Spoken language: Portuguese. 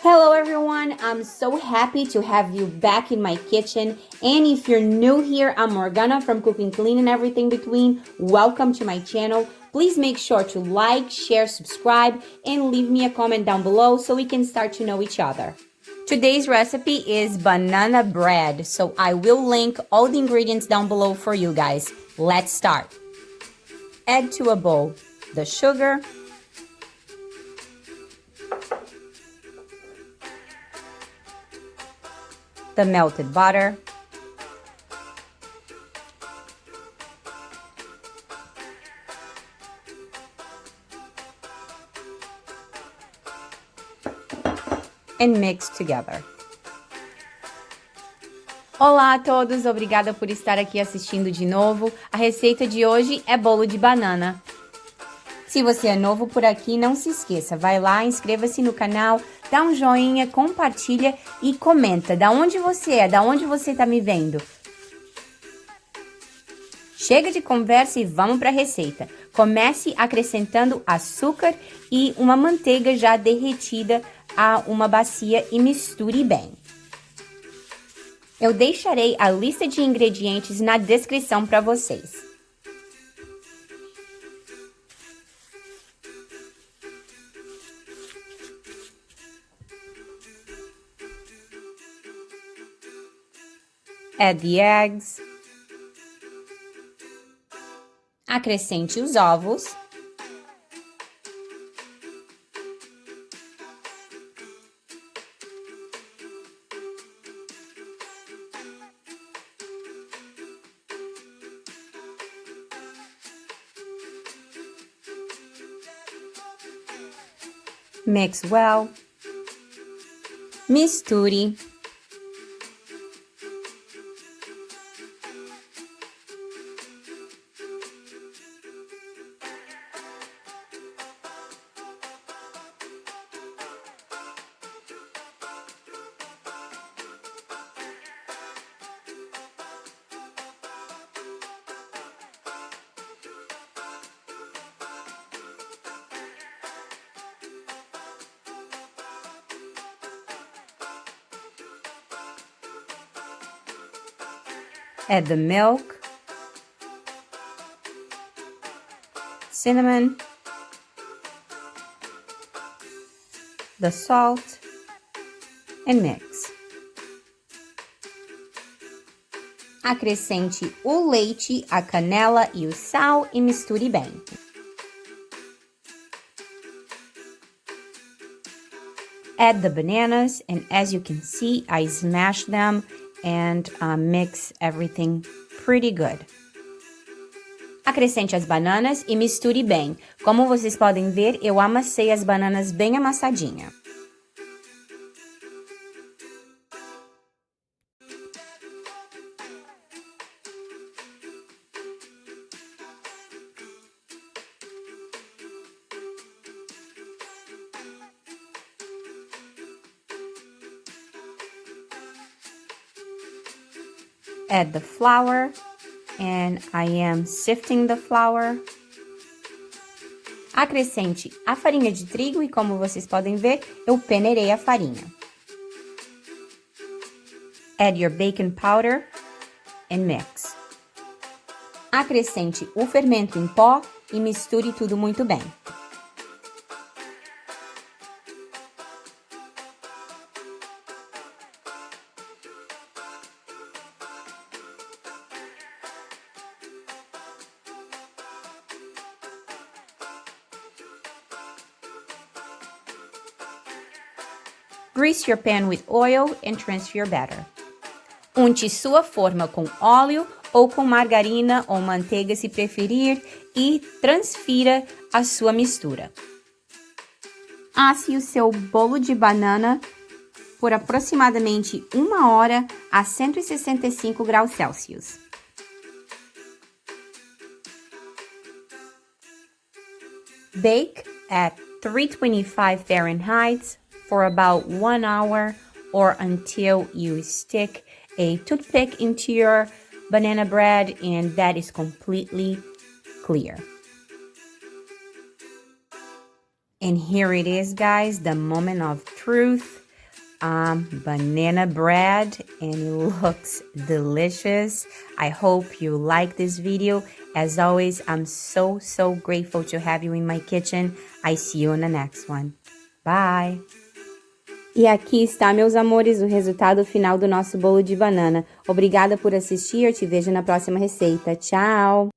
Hello everyone, I'm so happy to have you back in my kitchen, and if you're new here, I'm Morgana from Cooking Clean and Everything Between. Welcome to my channel. Please make sure to like, share, subscribe, and leave me a comment down below so we can start to know each other. Today's recipe is banana bread, so I will link all the ingredients down below for you guys. Let's start. Add to a bowl the sugar, the melted butter, and mix together. Olá a todos, obrigada por estar aqui assistindo de novo. A receita de hoje é bolo de banana. Se você é novo por aqui, não se esqueça, vai lá, inscreva-se no canal, dá um joinha, compartilha e comenta da onde você é, da onde você tá me vendo. Chega de conversa e vamos para a receita. Comece acrescentando açúcar e uma manteiga já derretida a uma bacia e misture bem. Eu deixarei a lista de ingredientes na descrição para vocês. Add the eggs. Acrescente os ovos. Mix well. Misture. Add the milk, cinnamon, the salt, and mix. Acrescente o leite, a canela e o sal e misture bem. Add the bananas, and as you can see, I smashed them and mix everything pretty good. Acrescente as bananas e misture bem. Como vocês podem ver, eu amassei as bananas bem amassadinha. Add the flour, and I am sifting the flour. Acrescente a farinha de trigo e, como vocês podem ver, eu peneirei a farinha. Add your baking powder and mix. Acrescente o fermento em pó e misture tudo muito bem. Grease your pan with oil and transfer your batter. Unte sua forma com óleo ou com margarina ou manteiga se preferir e transfira a sua mistura. Asse o seu bolo de banana por aproximadamente 1 hora a 165 graus Celsius. Bake at 325 Fahrenheit for about 1 hour or until you stick a toothpick into your banana bread and that is completely clear. And here it is, guys, the moment of truth. banana bread and it looks delicious. I hope you like this video. As always, I'm so grateful to have you in my kitchen. I see you in the next one. Bye! E aqui está, meus amores, o resultado final do nosso bolo de banana. Obrigada por assistir, eu te vejo na próxima receita. Tchau!